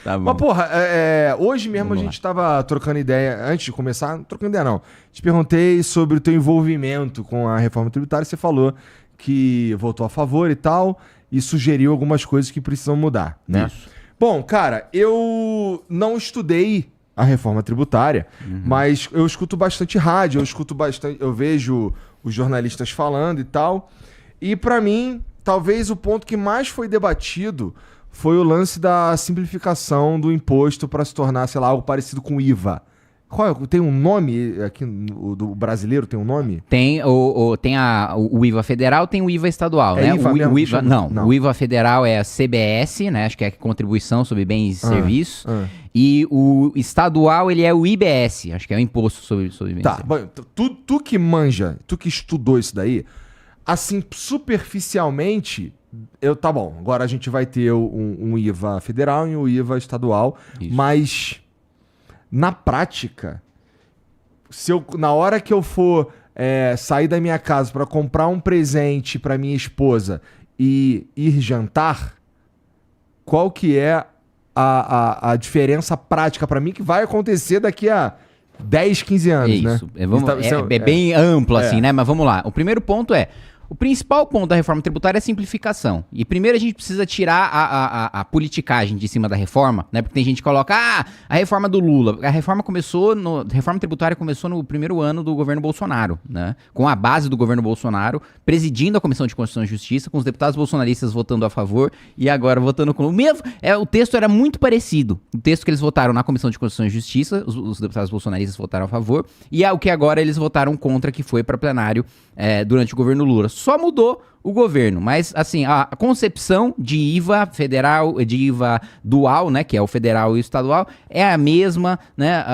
Tá bom. Mas, porra, hoje mesmo Vamos a gente tava trocando ideia, antes de começar, não trocando ideia não, te perguntei sobre o teu envolvimento com a reforma tributária, você falou que votou a favor e tal, e sugeriu algumas coisas que precisam mudar, né? Isso. Bom, cara, eu não estudei a reforma tributária, mas eu escuto bastante rádio, eu vejo os jornalistas falando e tal, e pra mim, talvez o ponto que mais foi debatido foi o lance da simplificação do imposto para se tornar, sei lá, algo parecido com o IVA. Tem um nome aqui, do brasileiro tem um nome? Tem o IVA federal, tem o IVA estadual, né? IVA mesmo? O IVA, não, Não. o IVA federal é a CBS, né? Acho que é a Contribuição sobre Bens e Serviços. E o estadual, ele é o IBS, acho que é o Imposto sobre Bens e Tá, Serviços. bom, tu que manja, tu que estudou isso daí, assim, superficialmente, tá bom, agora a gente vai ter um IVA federal e um IVA estadual, Isso. mas na prática, na hora que eu for sair da minha casa para comprar um presente para minha esposa e ir jantar, qual que é a diferença prática para mim que vai acontecer daqui a 10, 15 anos, né? Isso. É bem amplo, assim, né? Mas vamos lá. O primeiro ponto o principal ponto da reforma tributária é a simplificação. E primeiro a gente precisa tirar a politicagem de cima da reforma, né? Porque tem gente que coloca, a reforma do Lula. A reforma tributária começou no primeiro ano do governo Bolsonaro, né? Com a base do governo Bolsonaro, presidindo a Comissão de Constituição e Justiça, com os deputados bolsonaristas votando a favor e agora votando contra. O texto era muito parecido. O texto que eles votaram na Comissão de Constituição e Justiça, os deputados bolsonaristas votaram a favor, e o que agora eles votaram contra, que foi para plenário durante o governo Lula. Só mudou o governo, mas assim, a concepção de IVA federal, de IVA dual, né, que é o federal e o estadual, é a mesma, né,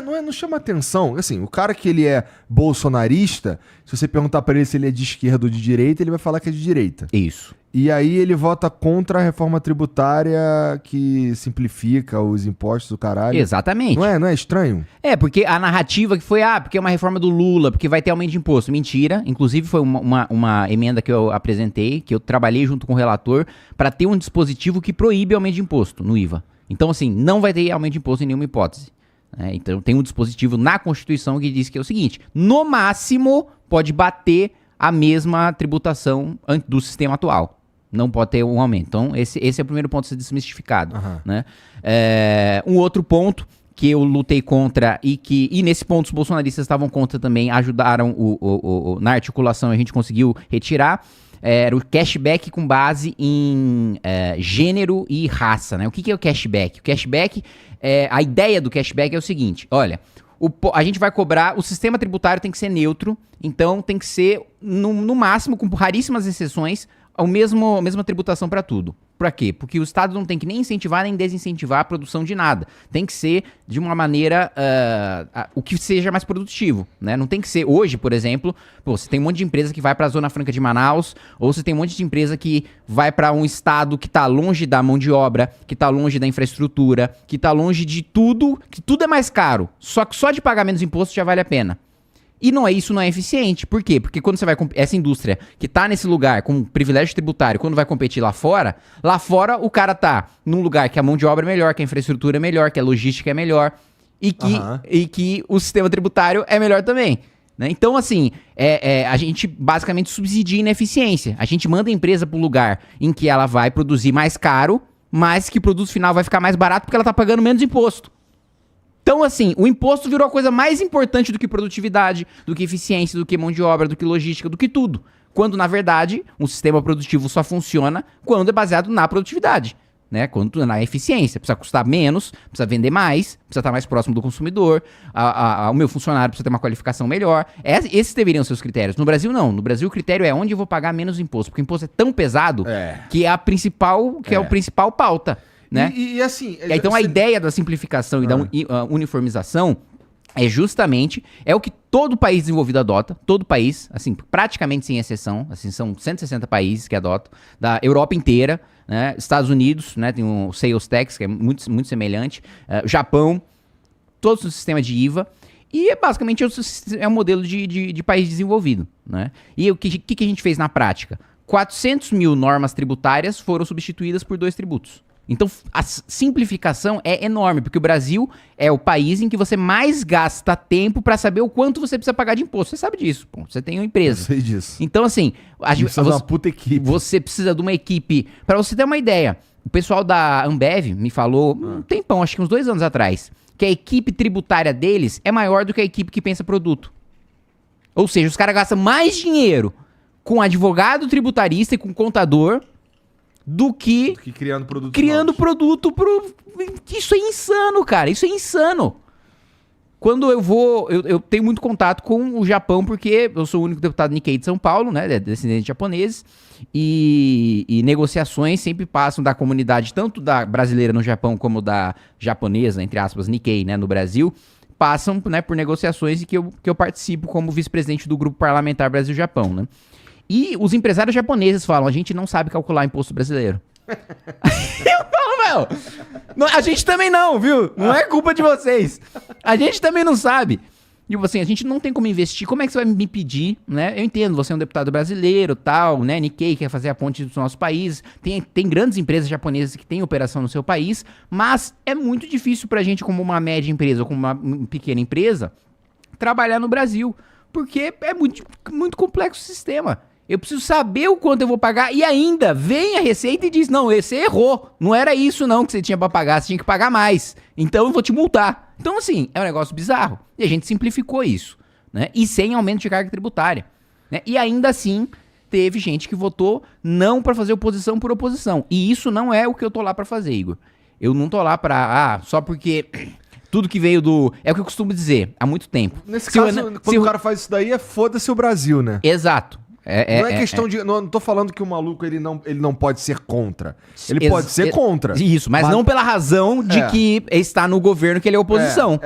Não chama atenção, assim, o cara que ele é bolsonarista, se você perguntar pra ele se ele é de esquerda ou de direita, ele vai falar que é de direita. Isso. E aí ele vota contra a reforma tributária que simplifica os impostos do caralho. Exatamente. Não é estranho? Porque a narrativa que foi, porque é uma reforma do Lula, porque vai ter aumento de imposto. Mentira. Inclusive foi uma emenda que eu apresentei, que eu trabalhei junto com o relator, para ter um dispositivo que proíbe aumento de imposto no IVA. Então, assim, não vai ter aumento de imposto em nenhuma hipótese. Então tem um dispositivo na Constituição que diz que é o seguinte, no máximo pode bater a mesma tributação do sistema atual. Não pode ter um aumento. Então, esse é o primeiro ponto a ser desmistificado. Né? Um outro ponto que eu lutei contra e nesse ponto os bolsonaristas estavam contra também, ajudaram na articulação, a gente conseguiu retirar, era o cashback com base em gênero e raça. Né? O que é o cashback? O cashback, a ideia do cashback é o seguinte, olha, a gente vai cobrar, o sistema tributário tem que ser neutro, então tem que ser, no máximo, com raríssimas exceções, a mesma tributação para tudo. Para quê? Porque o Estado não tem que nem incentivar nem desincentivar a produção de nada. Tem que ser de uma maneira o que seja mais produtivo, né? Não tem que ser hoje, por exemplo, você tem um monte de empresa que vai para a Zona Franca de Manaus, ou você tem um monte de empresa que vai para um estado que está longe da mão de obra, que está longe da infraestrutura, que está longe de tudo, que tudo é mais caro. Só que só de pagar menos imposto já vale a pena. E isso não é eficiente. Por quê? Porque quando você vai... Essa indústria que tá nesse lugar com privilégio tributário, quando vai competir lá fora o cara tá num lugar que a mão de obra é melhor, que a infraestrutura é melhor, que a logística é melhor e que o sistema tributário é melhor também. Né? Então, assim, a gente basicamente subsidia ineficiência. A gente manda a empresa pro lugar em que ela vai produzir mais caro, mas que o produto final vai ficar mais barato porque ela tá pagando menos imposto. Então, assim, o imposto virou a coisa mais importante do que produtividade, do que eficiência, do que mão de obra, do que logística, do que tudo. Quando, na verdade, um sistema produtivo só funciona quando é baseado na produtividade, né? Quando na eficiência. Precisa custar menos, precisa vender mais, precisa estar mais próximo do consumidor, o meu funcionário precisa ter uma qualificação melhor. Esses deveriam ser os critérios. No Brasil, não. No Brasil, o critério é onde eu vou pagar menos imposto, porque o imposto é tão pesado que é o principal pauta. Né? Assim... Então a ideia da simplificação e da uniformização é justamente o que todo país desenvolvido adota, todo país, assim, praticamente sem exceção, assim, são 160 países que adotam, da Europa inteira, né? Estados Unidos, né? Tem o Sales Tax, que é muito, muito semelhante, Japão, todo o sistema de IVA, e basicamente é um modelo de país desenvolvido. Né? E o que a gente fez na prática? 400 mil normas tributárias foram substituídas por 2 tributos. Então, a simplificação é enorme, porque o Brasil é o país em que você mais gasta tempo para saber o quanto você precisa pagar de imposto. Você sabe disso, pô. Você tem uma empresa. Eu sei disso. Então, assim, Precisa de uma puta equipe. você precisa de uma equipe. Para você ter uma ideia, o pessoal da Ambev me falou um tempão, acho que uns 2 anos atrás, que a equipe tributária deles é maior do que a equipe que pensa produto. Ou seja, os caras gastam mais dinheiro com advogado tributarista e com contador do que criando produtos criando produto pro... Isso é insano, cara. Isso é insano. Quando eu vou... Eu tenho muito contato com o Japão, porque eu sou o único deputado Nikkei de São Paulo, né? Descendente de japoneses. E negociações sempre passam da comunidade, tanto da brasileira no Japão, como da japonesa, entre aspas, Nikkei, né? No Brasil. Passam, né, por negociações e que eu participo como vice-presidente do Grupo Parlamentar Brasil-Japão, né? E os empresários japoneses falam, a gente não sabe calcular imposto brasileiro. Eu falo, meu, a gente também não, viu? Não é culpa de vocês. A gente também não sabe. Tipo assim, a gente não tem como investir. Como é que você vai me pedir, né? Eu entendo, você é um deputado brasileiro, tal, né? Nikkei quer fazer a ponte dos nossos países. Tem grandes empresas japonesas que têm operação no seu país, mas é muito difícil pra gente, como uma média empresa ou como uma pequena empresa, trabalhar no Brasil. Porque é muito, muito complexo o sistema. Eu preciso saber o quanto eu vou pagar e ainda vem a Receita e diz, não, você errou, não era isso não que você tinha pra pagar, você tinha que pagar mais, então eu vou te multar. Então assim, é um negócio bizarro e a gente simplificou isso, né? E sem aumento de carga tributária, né? E ainda assim, teve gente que votou não pra fazer oposição por oposição e isso não é o que eu tô lá pra fazer, Igor. Eu não tô lá pra, só porque... Tudo que veio do... É o que eu costumo dizer há muito tempo. Nesse caso, quando o cara faz isso daí, foda-se o Brasil, né? Exato. Não é questão de... Não tô falando que o maluco ele não pode ser contra. Ele pode ser contra. Isso, mas não pela razão de que está no governo que ele é oposição.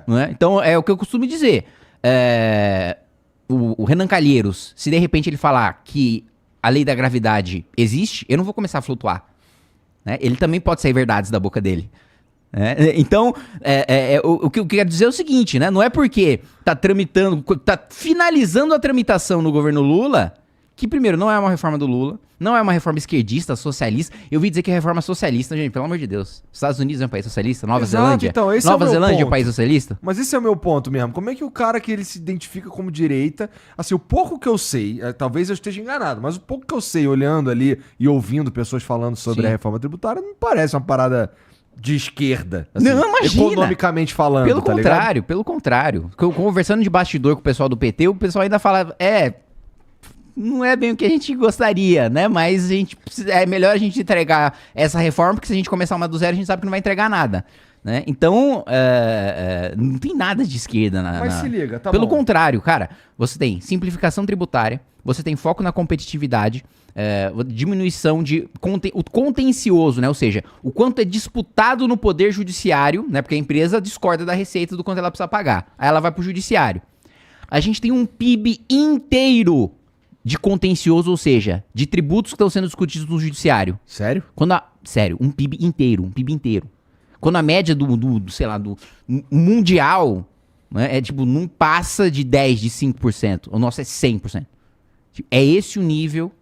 Não é? Então, é o que eu costumo dizer. O Renan Calheiros, se de repente ele falar que a lei da gravidade existe, eu não vou começar a flutuar. Né? Ele também pode sair verdades da boca dele. Então, o que eu quero dizer é o seguinte, né? Não é porque tá finalizando a tramitação no governo Lula, que primeiro, não é uma reforma do Lula, não é uma reforma esquerdista, socialista. Eu ouvi dizer que é reforma socialista, gente, pelo amor de Deus. Estados Unidos é um país socialista, Nova Zelândia. Então, esse Nova é o meu Zelândia é um ponto. país socialista? Mas esse é o meu ponto mesmo. Como é que o cara que ele se identifica como direita, assim, o pouco que eu sei, talvez eu esteja enganado, mas o pouco que eu sei olhando ali e ouvindo pessoas falando sobre Sim. a reforma tributária, não parece uma parada de esquerda, assim, Não, imagina. economicamente falando, Pelo tá contrário, ligado? pelo contrário. Conversando de bastidor com o pessoal do PT, o pessoal ainda fala, não é bem o que a gente gostaria, né? Mas é melhor a gente entregar essa reforma, porque se a gente começar uma do zero, a gente sabe que não vai entregar nada. Né? Então, não tem nada de esquerda Mas se liga, tá Pelo bom. contrário, cara, você tem simplificação tributária, você tem foco na competitividade, diminuição o contencioso, né? Ou seja, o quanto é disputado no poder judiciário, né? Porque a empresa discorda da receita do quanto ela precisa pagar. Aí ela vai pro judiciário. A gente tem um PIB inteiro de contencioso, ou seja, de tributos que estão sendo discutidos no judiciário. Sério? Sério, um PIB inteiro. Quando a média do mundial, né, não passa de 10%, de 5%. O nosso é 100%. É esse o nível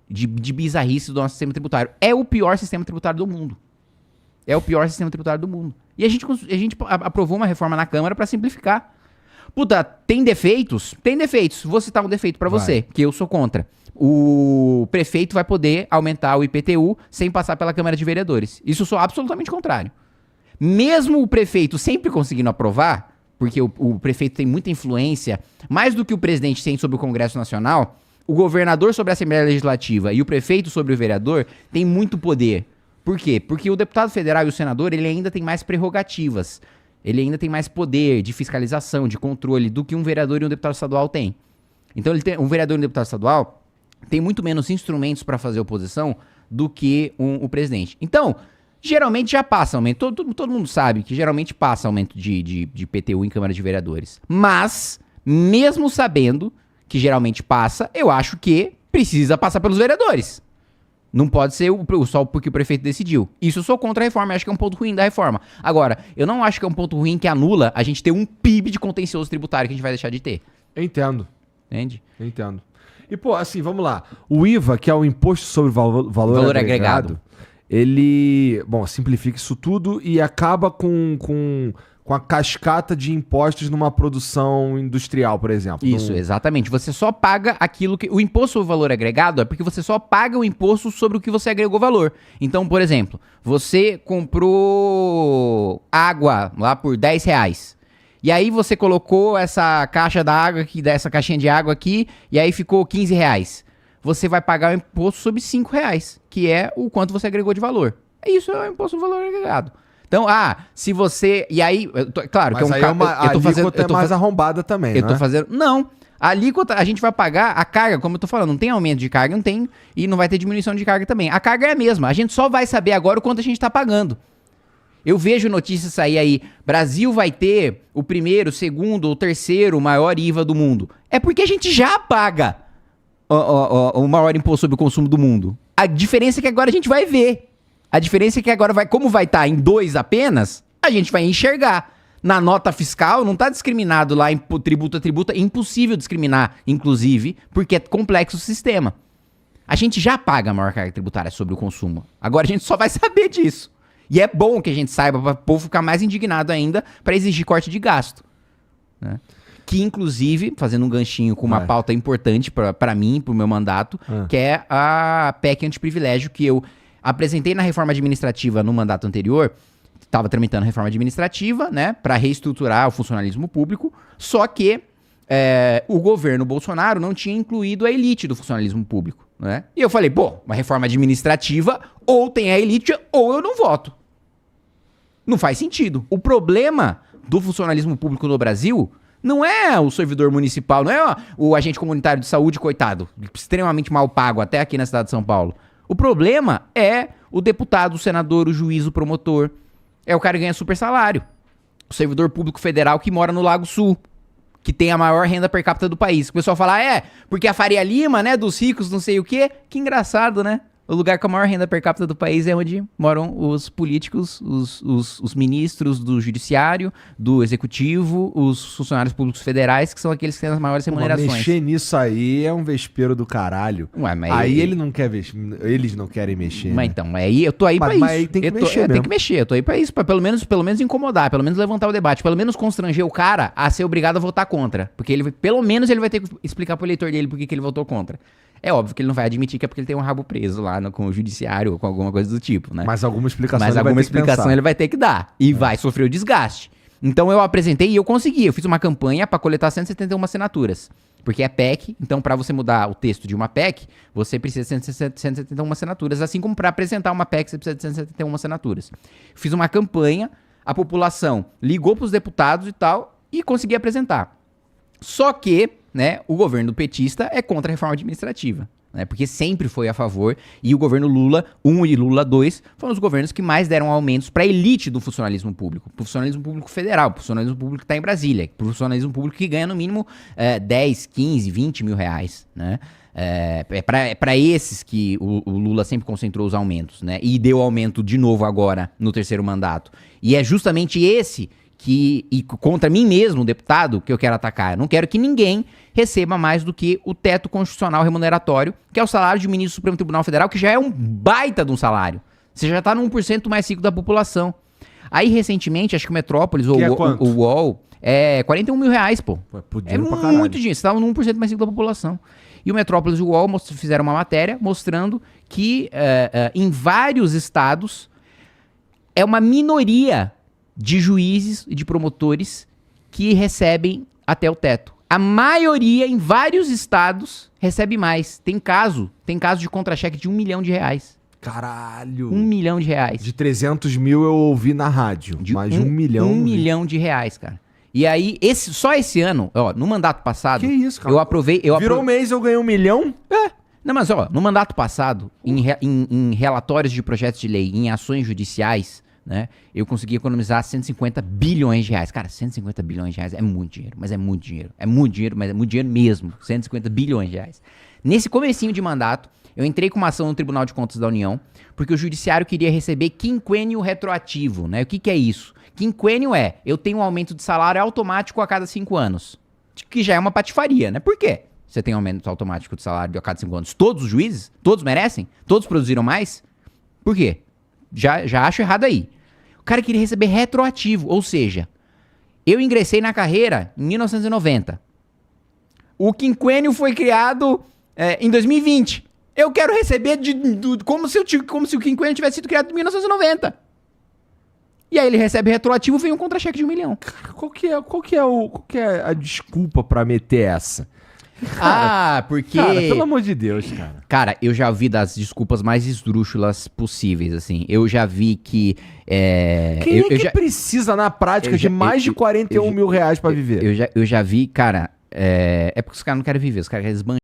de bizarrice do nosso sistema tributário. É o pior sistema tributário do mundo. E a gente aprovou uma reforma na Câmara para simplificar. Puta, tem defeitos? Tem defeitos. Vou citar um defeito pra você, que eu sou contra. O prefeito vai poder aumentar o IPTU sem passar pela Câmara de Vereadores. Isso eu sou absolutamente contrário. Mesmo o prefeito sempre conseguindo aprovar, porque o prefeito tem muita influência, mais do que o presidente tem sobre o Congresso Nacional, o governador sobre a Assembleia Legislativa e o prefeito sobre o vereador tem muito poder. Por quê? Porque o deputado federal e o senador, ele ainda tem mais prerrogativas. Ele ainda tem mais poder de fiscalização, de controle, do que um vereador e um deputado estadual tem. Então, um vereador e um deputado estadual tem muito menos instrumentos para fazer oposição do que o presidente. Então, geralmente já passa aumento. Todo mundo sabe que geralmente passa aumento de IPTU em Câmara de Vereadores. Mas, mesmo sabendo que geralmente passa, eu acho que precisa passar pelos vereadores. Não pode ser só porque o prefeito decidiu. Isso eu sou contra a reforma, eu acho que é um ponto ruim da reforma. Agora, eu não acho que é um ponto ruim que anula a gente ter um PIB de contencioso tributário que a gente vai deixar de ter. Eu entendo. Entende? Eu entendo. E, pô, assim, vamos lá. O IVA, que é o Imposto sobre Valor Agregado, ele, bom, simplifica isso tudo e acaba com a cascata de impostos numa produção industrial, por exemplo. Isso, exatamente. Você só paga aquilo que... O imposto sobre valor agregado é porque você só paga o imposto sobre o que você agregou valor. Então, por exemplo, você comprou água lá por R$10. E aí você colocou essa caixa da água aqui, dessa caixinha de água aqui, e aí ficou R$15. Você vai pagar o imposto sobre R$5, que é o quanto você agregou de valor. Isso é o imposto sobre valor agregado. Então, se você... E aí, claro, mas que é aí eu tô fazendo... é mais arrombada também, eu tô fazendo... Não, a alíquota a gente vai pagar a carga, como eu tô falando, não tem aumento de carga, não tem, e não vai ter diminuição de carga também. A carga é a mesma, a gente só vai saber agora o quanto a gente tá pagando. Eu vejo notícias sair aí, Brasil vai ter o primeiro, segundo ou terceiro maior IVA do mundo. É porque a gente já paga o maior imposto sobre o consumo do mundo. A diferença é que agora a gente vai ver. A diferença é que agora, como vai estar em 2 apenas, a gente vai enxergar. Na nota fiscal, não está discriminado lá em tributo a tributo, é impossível discriminar, inclusive, porque é complexo o sistema. A gente já paga a maior carga tributária sobre o consumo. Agora a gente só vai saber disso. E é bom que a gente saiba, para o povo ficar mais indignado ainda, para exigir corte de gasto. Né? Que, inclusive, fazendo um ganchinho com uma pauta importante para mim, para o meu mandato, que é a PEC antiprivilégio, que eu apresentei na reforma administrativa no mandato anterior, estava tramitando a reforma administrativa, né, para reestruturar o funcionalismo público, só que o governo Bolsonaro não tinha incluído a elite do funcionalismo público, né? E eu falei, uma reforma administrativa, ou tem a elite, ou eu não voto. Não faz sentido. O problema do funcionalismo público no Brasil não é o servidor municipal, não é o agente comunitário de saúde, coitado, extremamente mal pago, até aqui na cidade de São Paulo. O problema é o deputado, o senador, o juiz, o promotor. É o cara que ganha super salário. O servidor público federal que mora no Lago Sul, que tem a maior renda per capita do país. O pessoal fala, porque a Faria Lima, né, dos ricos, não sei o quê. Que engraçado, né? O lugar com a maior renda per capita do país é onde moram os políticos, os ministros do judiciário, do executivo, os funcionários públicos federais, que são aqueles que têm as maiores remunerações. Mexer nisso aí é um vespeiro do caralho. Ué, mas aí ele não quer eles não querem mexer. Mas né? então, aí eu tô aí pra isso. Mas aí tem que mexer mesmo. Tem que mexer, eu tô aí pra isso, pra pelo menos incomodar, pelo menos levantar o debate, pelo menos constranger o cara a ser obrigado a votar contra. Porque pelo menos ele vai ter que explicar pro eleitor dele por que ele votou contra. É óbvio que ele não vai admitir que é porque ele tem um rabo preso lá com o judiciário ou com alguma coisa do tipo, né? Mas alguma explicação ele vai ter que dar. E vai sofrer o desgaste. Então eu apresentei e eu consegui. Eu fiz uma campanha para coletar 171 assinaturas. Porque é PEC, então para você mudar o texto de uma PEC, você precisa de 171 assinaturas. Assim como para apresentar uma PEC, você precisa de 171 assinaturas. Fiz uma campanha, a população ligou pros deputados e tal, e consegui apresentar. Só que, né, o governo petista é contra a reforma administrativa, né, porque sempre foi a favor, e o governo Lula 1 e Lula 2 foram os governos que mais deram aumentos para a elite do funcionalismo público, pro funcionalismo público federal, pro funcionalismo público que está em Brasília, pro funcionalismo público que ganha no mínimo 10, 15, 20 mil reais, né? É para esses que o Lula sempre concentrou os aumentos, né? E deu aumento de novo agora no terceiro mandato. E é justamente esse e contra mim mesmo, deputado, que eu quero atacar. Eu não quero que ninguém receba mais do que o teto constitucional remuneratório, que é o salário de ministro do Supremo Tribunal Federal, que já é um baita de um salário. Você já tá no 1% mais rico da população. Aí, recentemente, acho que o Metrópolis ou o UOL é 41 mil reais, pô. É muito dinheiro. Você tá no 1% mais rico da população. E o Metrópolis e o UOL fizeram uma matéria mostrando que em vários estados é uma minoria de juízes e de promotores que recebem até o teto. A maioria, em vários estados, recebe mais. Tem caso de contra-cheque de R$1 milhão. Caralho! R$1 milhão. De 300 mil eu ouvi na rádio, mas 1 milhão... R$1 milhão, cara. E aí, só esse ano, no mandato passado... Que isso, cara? Eu aprovei... Virou mês eu ganhei 1 milhão? Não, mas no mandato passado, em relatórios de projetos de lei, em ações judiciais, né, eu consegui economizar 150 bilhões de reais. Cara, 150 bilhões de reais é muito dinheiro, mas é muito dinheiro. É muito dinheiro, mas é muito dinheiro mesmo. 150 bilhões de reais. Nesse comecinho de mandato, eu entrei com uma ação no Tribunal de Contas da União, porque o judiciário queria receber quinquênio retroativo, né? O que é isso? Quinquênio eu tenho um aumento de salário automático a cada 5 anos. Que já é uma patifaria, né? Por quê? Você tem um aumento automático de salário a cada 5 anos. Todos os juízes? Todos merecem? Todos produziram mais? Por quê? já acho errado aí. O cara queria receber retroativo, ou seja, eu ingressei na carreira em 1990. O quinquênio foi criado em 2020. Eu quero receber como se o quinquênio tivesse sido criado em 1990. E aí ele recebe retroativo, vem um contra-cheque de 1 milhão. Cara, qual que é a desculpa pra meter essa? Porque... Cara, pelo amor de Deus, cara. Cara, eu já vi das desculpas mais esdrúxulas possíveis, assim. Eu já vi que... Quem precisa, na prática, de mais de 41 mil reais pra viver? Eu já vi, cara... É porque os caras não querem viver, os caras querem esbanjar.